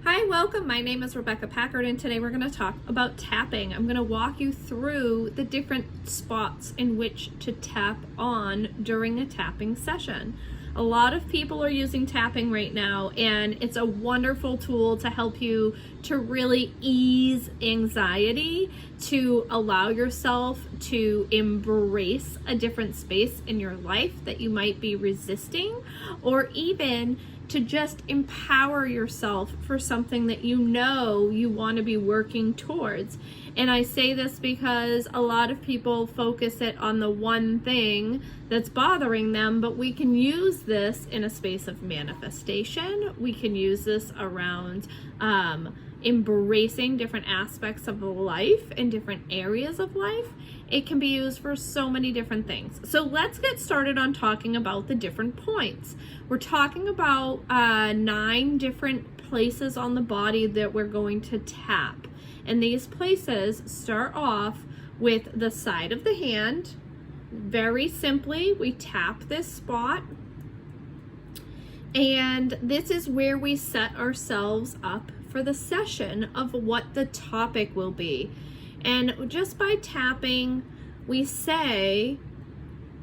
Hi, welcome. My name is Rebecca Packard, and today we're going to talk about tapping. I'm going to walk you through the different spots in which to tap on during a tapping session. A lot of people are using tapping right now, and it's a wonderful tool to help you to really ease anxiety, to allow yourself to embrace a different space in your life that you might be resisting, or even to just empower yourself for something that you know you want to be working towards. And I say this because a lot of people focus it on the one thing that's bothering them, but we can use this in a space of manifestation. We can use this around embracing different aspects of life and different areas of life. It can be used for so many different things. So let's get started on talking about the different points. We're talking about 9 different places on the body that we're going to tap. And these places start off with the side of the hand. Very simply, we tap this spot. And this is where we set ourselves up for the session of what the topic will be. And just by tapping, we say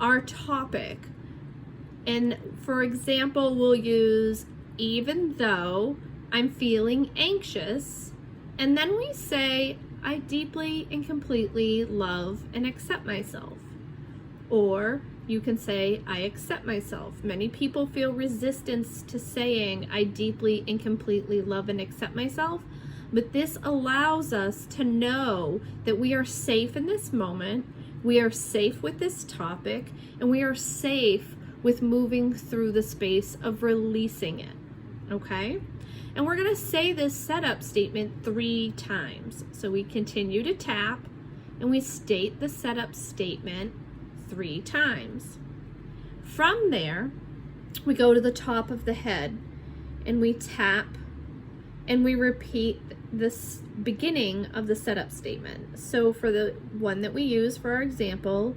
our topic. And for example, we'll use even though I'm feeling anxious. And then we say, I deeply and completely love and accept myself. Or you can say, I accept myself. Many people feel resistance to saying, I deeply and completely love and accept myself. But this allows us to know that we are safe in this moment, we are safe with this topic, and we are safe with moving through the space of releasing it, okay? And we're gonna say this setup statement 3 times. So we continue to tap, and we state the setup statement 3 times. From there, we go to the top of the head, and we tap, and we repeat this beginning of the setup statement. So for the one that we use for our example,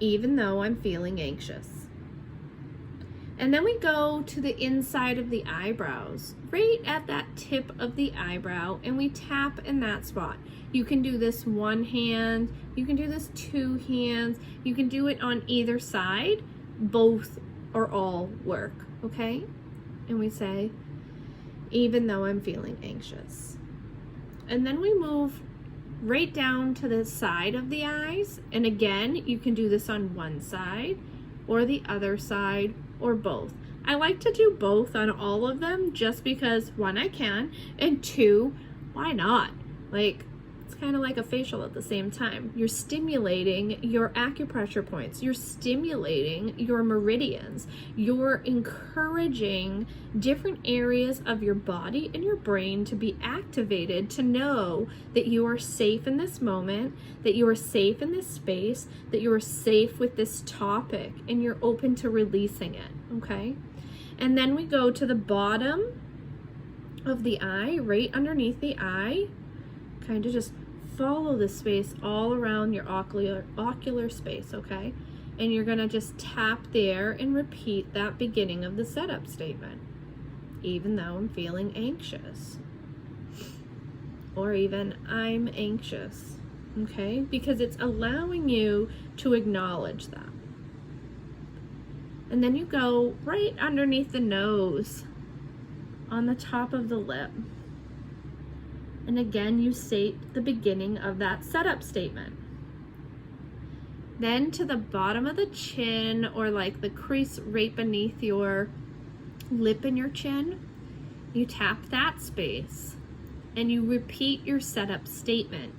even though I'm feeling anxious. And then we go to the inside of the eyebrows, right at that tip of the eyebrow, and we tap in that spot. You can do this 1 hand, you can do this 2 hands, you can do it on either side, both or all work, okay? And we say, even though I'm feeling anxious. And then we move right down to the side of the eyes. And again, you can do this on one side or the other side or both. I like to do both on all of them just because 1, I can, and 2, why not? Like, it's kind of like a facial at the same time. You're stimulating your acupressure points. You're stimulating your meridians. You're encouraging different areas of your body and your brain to be activated to know that you are safe in this moment, that you are safe in this space, that you are safe with this topic, and you're open to releasing it, okay? And then we go to the bottom of the eye, right underneath the eye. Kind of just follow the space all around your ocular space, okay? And you're gonna just tap there and repeat that beginning of the setup statement. Even though I'm feeling anxious. Or even I'm anxious, okay? Because it's allowing you to acknowledge that. And then you go right underneath the nose, on the top of the lip. And again, you state the beginning of that setup statement. Then to the bottom of the chin, or like the crease right beneath your lip and your chin, you tap that space and you repeat your setup statement.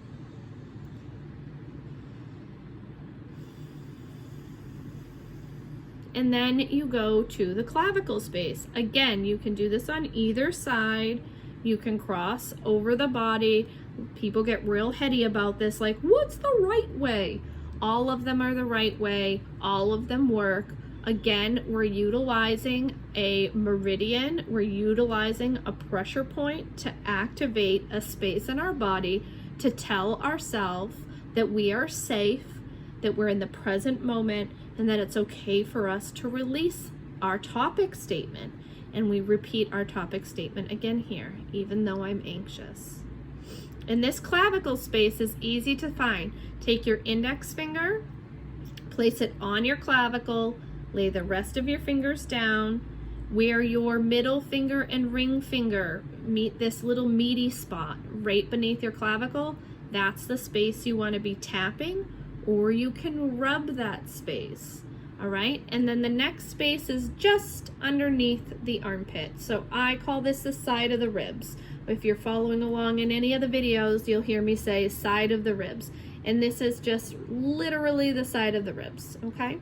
And then you go to the clavicle space. Again, you can do this on either side. You can cross over the body. People get real heady about this, like, what's the right way? All of them are the right way. All of them work. Again, we're utilizing a meridian. We're utilizing a pressure point to activate a space in our body to tell ourselves that we are safe, that we're in the present moment, and that it's okay for us to release our topic statement. And we repeat our topic statement again here, even though I'm anxious. And this clavicle space is easy to find. Take your index finger, place it on your clavicle, lay the rest of your fingers down, where your middle finger and ring finger meet this little meaty spot right beneath your clavicle. That's the space you want to be tapping, or you can rub that space. All right, and then the next space is just underneath the armpit. So I call this the side of the ribs. If you're following along in any of the videos, you'll hear me say side of the ribs. And this is just literally the side of the ribs, okay?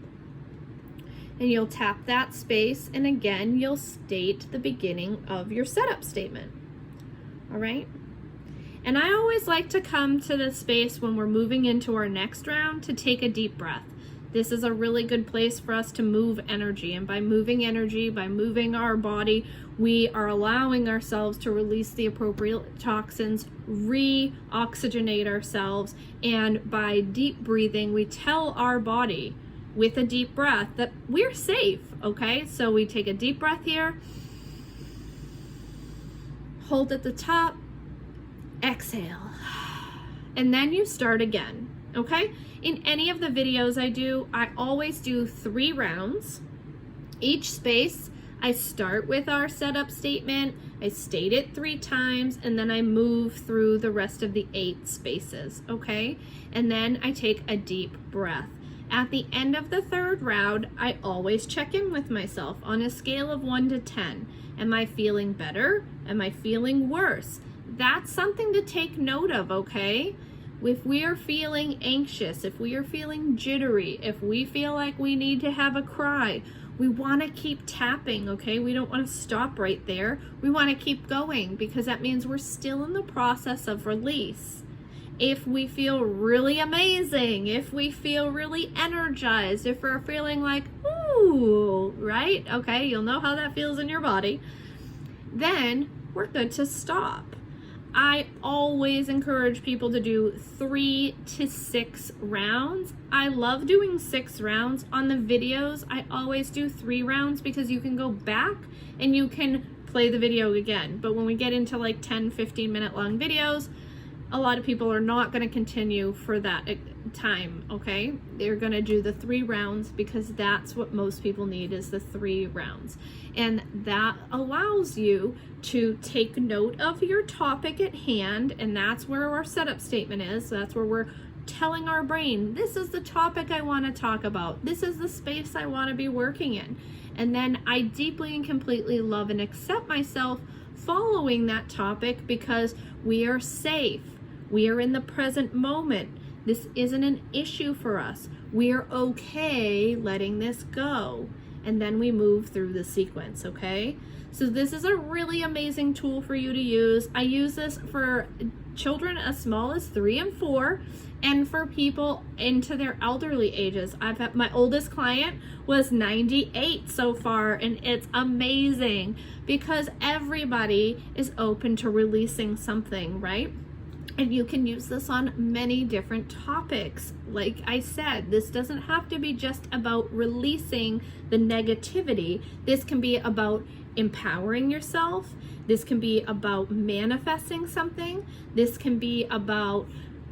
And you'll tap that space, and again, you'll state the beginning of your setup statement. All right? And I always like to come to this space when we're moving into our next round to take a deep breath. This is a really good place for us to move energy. And by moving energy, by moving our body, we are allowing ourselves to release the appropriate toxins, re-oxygenate ourselves. And by deep breathing, we tell our body with a deep breath that we're safe, okay? So we take a deep breath here, hold at the top, exhale, and then you start again, okay? In any of the videos I do, I always do 3 rounds. Each space, I start with our setup statement, I state it 3 times, and then I move through the rest of the 8 spaces, okay? And then I take a deep breath. At the end of the 3rd round, I always check in with myself on a scale of 1 to 10. Am I feeling better? Am I feeling worse? That's something to take note of, okay? If we are feeling anxious, if we are feeling jittery, if we feel like we need to have a cry, we want to keep tapping, okay? We don't want to stop right there. We want to keep going because that means we're still in the process of release. If we feel really amazing, if we feel really energized, if we're feeling like, ooh, right? Okay, you'll know how that feels in your body. Then we're good to stop. I always encourage people to do 3 to 6 rounds. I love doing 6 rounds. On the videos, I always do 3 rounds because you can go back and you can play the video again. But when we get into like 10, 15 minute long videos, a lot of people are not going to continue for that time, okay? They're going to do the 3 rounds because that's what most people need is the 3 rounds. And that allows you to take note of your topic at hand, and that's where our setup statement is. That's where we're telling our brain, this is the topic I want to talk about. This is the space I want to be working in. And then I deeply and completely love and accept myself following that topic because we are safe. We are in the present moment. This isn't an issue for us. We're okay letting this go. And then we move through the sequence, okay? So this is a really amazing tool for you to use. I use this for children as small as 3 and 4 and for people into their elderly ages. I've had my oldest client was 98 so far, and it's amazing because everybody is open to releasing something, right? And you can use this on many different topics. Like I said, this doesn't have to be just about releasing the negativity. This can be about empowering yourself. This can be about manifesting something. This can be about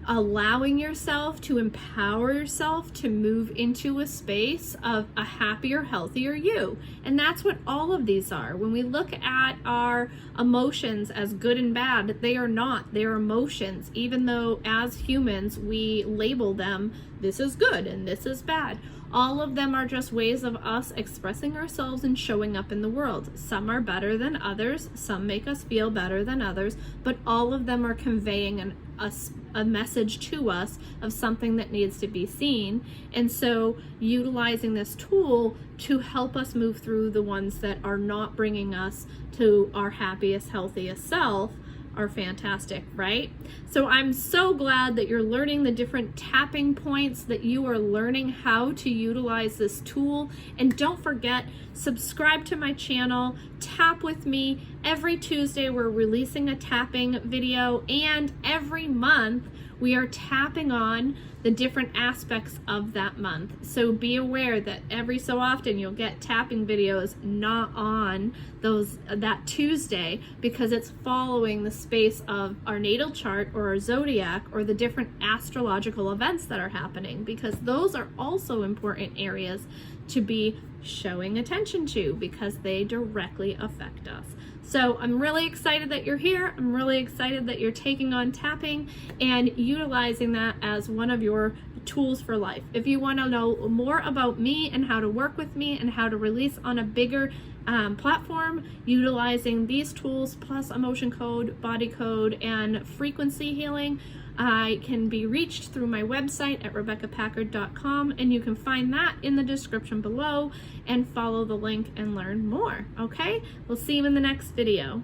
allowing yourself to empower yourself to move into a space of a happier, healthier you. And that's what all of these are. When we look at our emotions as good and bad, they are not. They're emotions, even though as humans we label them, this is good and this is bad. All of them are just ways of us expressing ourselves and showing up in the world. Some are better than others, some make us feel better than others, but all of them are conveying a message to us of something that needs to be seen. And so utilizing this tool to help us move through the ones that are not bringing us to our happiest, healthiest self are fantastic, right? So I'm so glad that you're learning the different tapping points, that you are learning how to utilize this tool. And don't forget, subscribe to my channel, tap with me. Every Tuesday we're releasing a tapping video, and every month we are tapping on the different aspects of that month. So be aware that every so often you'll get tapping videos not on that Tuesday, because it's following the space of our natal chart or our zodiac or the different astrological events that are happening, because those are also important areas to be showing attention to because they directly affect us. So I'm really excited that you're here. I'm really excited that you're taking on tapping and utilizing that as one of your tools for life. If you want to know more about me and how to work with me and how to release on a bigger platform utilizing these tools plus emotion code, body code, and frequency healing, I can be reached through my website at RebeccaPackard.com, and you can find that in the description below and follow the link and learn more. Okay, we'll see you in the next video.